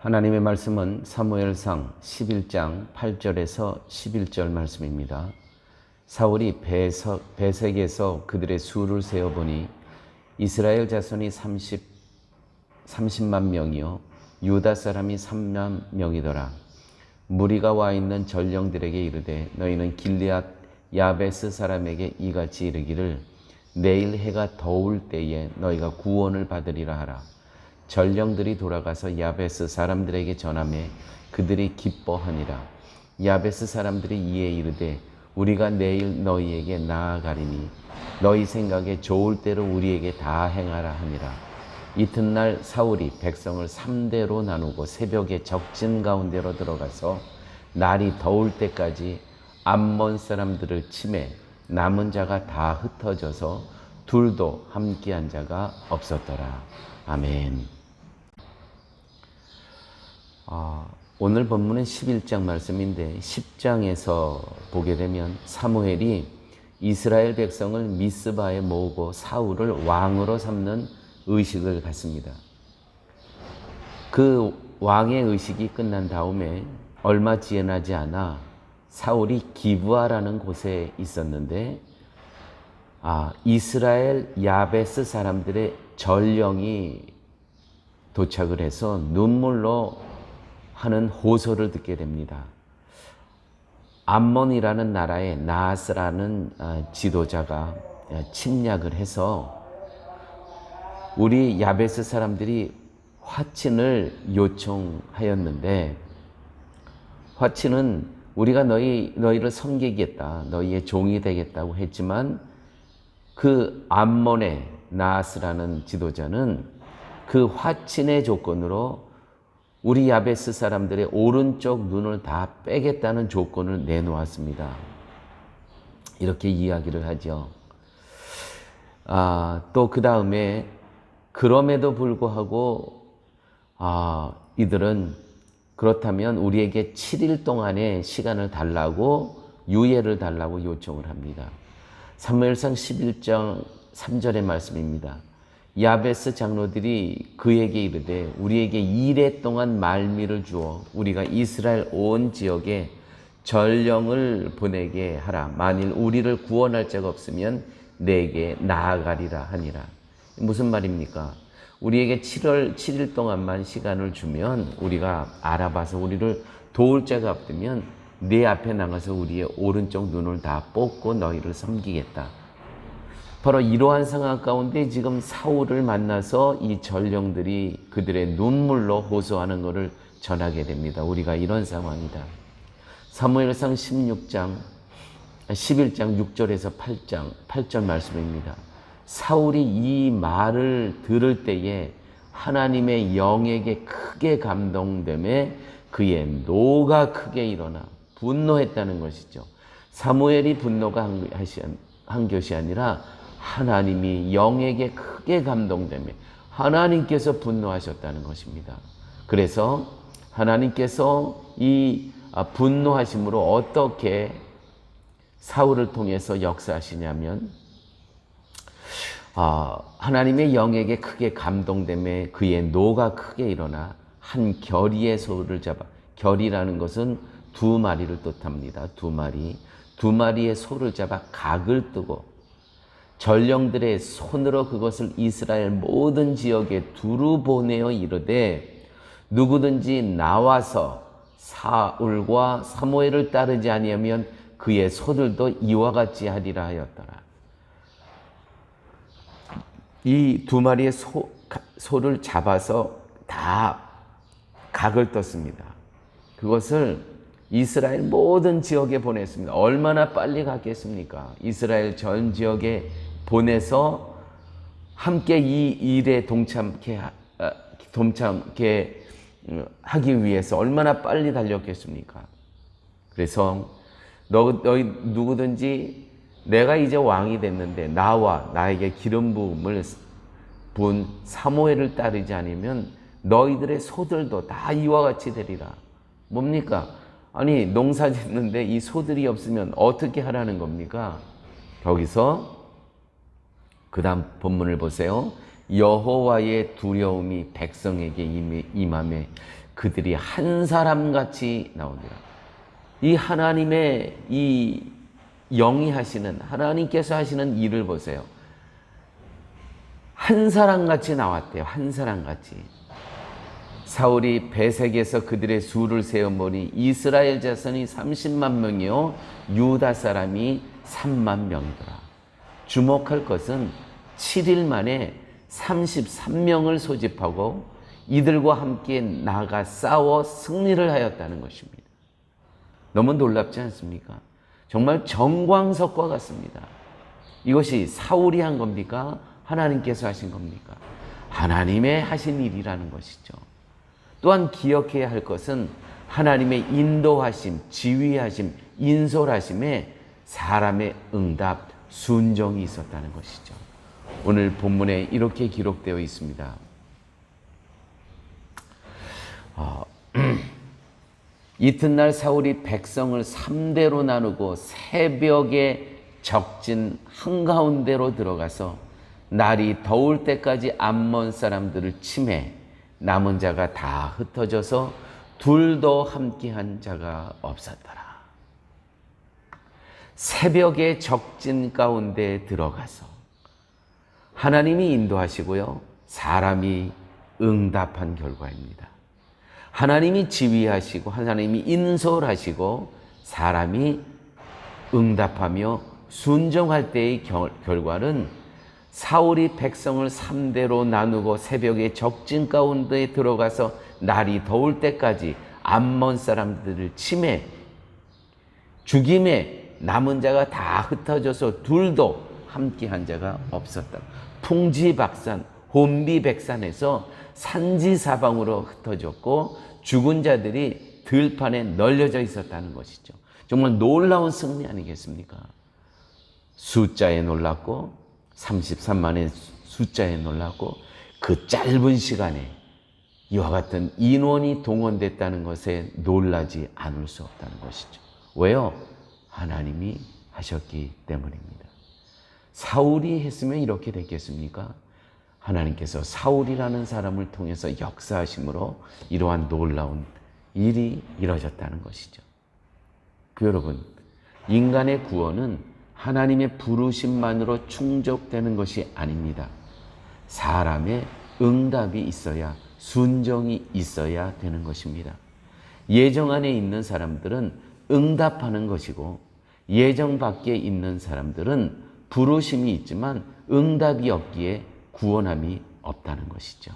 하나님의 말씀은 사무엘상 11장 8절에서 11절 말씀입니다. 사울이 베색에서 그들의 수를 세어보니 이스라엘 자손이 30만 명이요 유다 사람이 3만 명이더라. 무리가 와 있는 전령들에게 이르되 너희는 길르앗 야베스 사람에게 이같이 이르기를 내일 해가 더울 때에 너희가 구원을 받으리라 하라. 전령들이 돌아가서 야베스 사람들에게 전하매 그들이 기뻐하니라. 야베스 사람들이 이에 이르되 우리가 내일 너희에게 나아가리니 너희 생각에 좋을 대로 우리에게 다 행하라 하니라. 이튿날 사울이 백성을 3대로 나누고 새벽에 적진 가운데로 들어가서 날이 더울 때까지 암몬 사람들을 치매 남은 자가 다 흩어져서 둘도 함께한 자가 없었더라. 아멘. 오늘 본문은 11장 말씀인데 10장에서 보게 되면 사무엘이 이스라엘 백성을 미스바에 모으고 사울을 왕으로 삼는 의식을 갖습니다. 그 왕의 의식이 끝난 다음에 얼마 지나지 않아 사울이 기브아라는 곳에 있었는데 이스라엘 야베스 사람들의 전령이 도착을 해서 눈물로 하는 호소를 듣게 됩니다. 암몬이라는 나라의 나하스라는 지도자가 침략을 해서 우리 야베스 사람들이 화친을 요청하였는데 화친은 우리가 너희를 섬기겠다, 너희의 종이 되겠다고 했지만 그 암몬의 나하스라는 지도자는 그 화친의 조건으로 우리 야베스 사람들의 오른쪽 눈을 다 빼겠다는 조건을 내놓았습니다. 이렇게 이야기를 하죠. 또 그 다음에 그럼에도 불구하고 이들은 그렇다면 우리에게 7일 동안의 시간을 달라고 유예를 달라고 요청을 합니다. 사무엘상 11장 3절의 말씀입니다. 야베스 장로들이 그에게 이르되 우리에게 2래 동안 말미를 주어 우리가 이스라엘 온 지역에 전령을 보내게 하라. 만일 우리를 구원할 자가 없으면 내게 나아가리라 하니라. 무슨 말입니까? 우리에게 7일 동안만 시간을 주면 우리가 알아봐서 우리를 도울 자가 없으면 내 앞에 나가서 우리의 오른쪽 눈을 다 뽑고 너희를 섬기겠다. 바로 이러한 상황 가운데 지금 사울을 만나서 이 전령들이 그들의 눈물로 호소하는 것을 전하게 됩니다. 우리가 이런 상황이다. 사무엘상 11장 6절에서 8절 말씀입니다. 사울이 이 말을 들을 때에 하나님의 영에게 크게 감동되매 그의 노가 크게 일어나 분노했다는 것이죠. 사무엘이 분노가 한 것이 아니라 하나님이 영에게 크게 감동되며 하나님께서 분노하셨다는 것입니다. 그래서 하나님께서 이 분노하심으로 어떻게 사울을 통해서 역사하시냐면 하나님의 영에게 크게 감동되며 그의 노가 크게 일어나 한 겨리의 소를 잡아, 겨리라는 것은 두 마리를 뜻합니다. 두 마리의 소를 잡아 각을 뜨고 전령들의 손으로 그것을 이스라엘 모든 지역에 두루 보내어 이르되 누구든지 나와서 사울과 사무엘을 따르지 아니하면 그의 소들도 이와 같이 하리라 하였더라. 이 두 마리의 소를 잡아서 다 각을 떴습니다. 그것을 이스라엘 모든 지역에 보냈습니다. 얼마나 빨리 갔겠습니까? 이스라엘 전 지역에 보내서 함께 이 일에 동참케 하기 위해서 얼마나 빨리 달렸겠습니까? 그래서 너희 누구든지 내가 이제 왕이 됐는데 나와 나에게 기름 부음을 분 사무엘을 따르지 않으면 너희들의 소들도 다 이와 같이 되리라. 뭡니까? 아니 농사 짓는데 이 소들이 없으면 어떻게 하라는 겁니까? 거기서 그 다음 본문을 보세요. 여호와의 두려움이 백성에게 임함에 그들이 한 사람같이 나오니라. 이 하나님의 이 영이 하시는, 하나님께서 하시는 일을 보세요. 한 사람같이 나왔대요. 한 사람같이. 사울이 베색에서 그들의 수를 세어보니 이스라엘 자손이 30만 명이요 유다 사람이 3만 명이더라. 주목할 것은 7일 만에 33명을 소집하고 이들과 함께 나가 싸워 승리를 하였다는 것입니다. 너무 놀랍지 않습니까? 정말 정광석과 같습니다. 이것이 사울이 한 겁니까? 하나님께서 하신 겁니까? 하나님의 하신 일이라는 것이죠. 또한 기억해야 할 것은 하나님의 인도하심, 지휘하심, 인솔하심에 사람의 응답, 순종이 있었다는 것이죠. 오늘 본문에 이렇게 기록되어 있습니다. 이튿날 사울이 백성을 3대로 나누고 새벽에 적진 한가운데로 들어가서 날이 더울 때까지 암몬 사람들을 치매 남은 자가 다 흩어져서 둘도 함께한 자가 없었더라. 새벽에 적진 가운데 들어가서 하나님이 인도하시고요, 사람이 응답한 결과입니다. 하나님이 지휘하시고 하나님이 인솔하시고 사람이 응답하며 순종할 때의 결과는 사울이 백성을 3대로 나누고 새벽에 적진 가운데 들어가서 날이 더울 때까지 암몬 사람들을 치매 죽임에 남은 자가 다 흩어져서 둘도 함께한 자가 없었다. 풍지박산 혼비백산에서 산지사방으로 흩어졌고 죽은 자들이 들판에 널려져 있었다는 것이죠. 정말 놀라운 승리 아니겠습니까? 숫자에 놀랐고 33만의 숫자에 놀랐고 그 짧은 시간에 이와 같은 인원이 동원됐다는 것에 놀라지 않을 수 없다는 것이죠. 왜요? 하나님이 하셨기 때문입니다. 사울이 했으면 이렇게 됐겠습니까? 하나님께서 사울이라는 사람을 통해서 역사하심으로 이러한 놀라운 일이 이루어졌다는 것이죠. 여러분, 인간의 구원은 하나님의 부르심만으로 충족되는 것이 아닙니다. 사람의 응답이 있어야, 순종이 있어야 되는 것입니다. 예정 안에 있는 사람들은 응답하는 것이고, 예정 밖에 있는 사람들은 부르심이 있지만 응답이 없기에 구원함이 없다는 것이죠.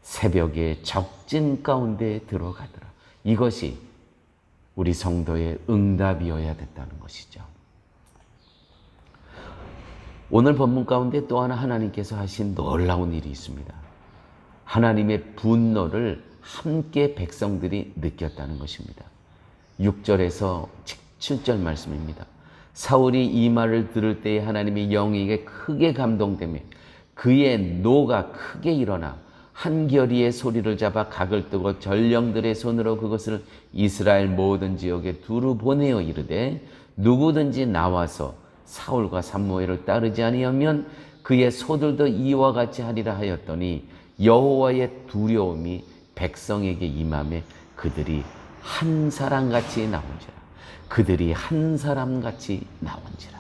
새벽에 적진 가운데 들어가더라. 이것이 우리 성도의 응답이어야 됐다는 것이죠. 오늘 본문 가운데 또 하나 하나님께서 하신 놀라운 일이 있습니다. 하나님의 분노를 함께 백성들이 느꼈다는 것입니다. 6절에서 7절 말씀입니다. 사울이 이 말을 들을 때에 하나님의 영에게 크게 감동되며 그의 노가 크게 일어나 한결이의 소리를 잡아 각을 뜨고 전령들의 손으로 그것을 이스라엘 모든 지역에 두루 보내어 이르되 누구든지 나와서 사울과 삼무엘을 따르지 아니하면 그의 소들도 이와 같이 하리라 하였더니 여호와의 두려움이 백성에게 임하며 그들이 한 사람같이 나온지라. 그들이 한 사람같이 나온지라.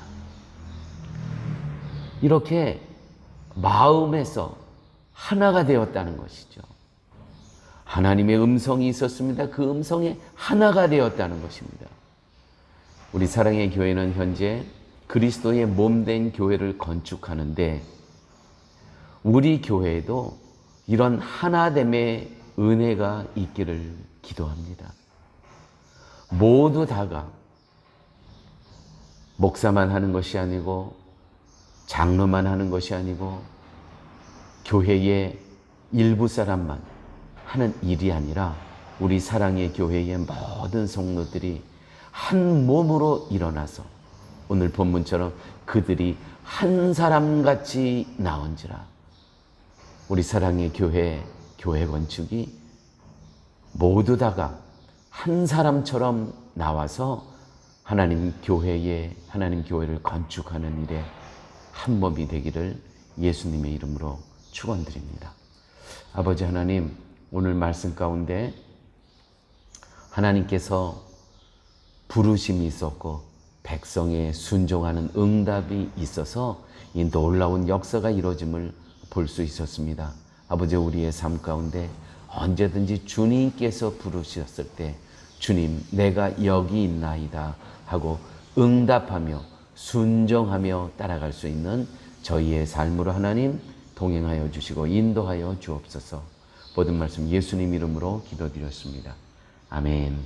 이렇게 마음에서 하나가 되었다는 것이죠. 하나님의 음성이 있었습니다. 그 음성에 하나가 되었다는 것입니다. 우리 사랑의 교회는 현재 그리스도의 몸된 교회를 건축하는데 우리 교회에도 이런 하나됨의 은혜가 있기를 기도합니다. 모두 다가 목사만 하는 것이 아니고 장로만 하는 것이 아니고 교회의 일부 사람만 하는 일이 아니라 우리 사랑의 교회의 모든 성도들이 한 몸으로 일어나서 오늘 본문처럼 그들이 한 사람같이 나온지라. 우리 사랑의 교회 건축이 모두 다가 한 사람처럼 나와서 하나님 교회를 건축하는 일에 한 몸이 되기를 예수님의 이름으로 축원드립니다. 아버지 하나님, 오늘 말씀 가운데 하나님께서 부르심이 있었고 백성의 순종하는 응답이 있어서 이 놀라운 역사가 이루어짐을 볼 수 있었습니다. 아버지, 우리의 삶 가운데 언제든지 주님께서 부르셨을 때 주님, 내가 여기 있나이다 하고 응답하며 순종하며 따라갈 수 있는 저희의 삶으로 하나님 동행하여 주시고 인도하여 주옵소서. 모든 말씀 예수님 이름으로 기도드렸습니다. 아멘.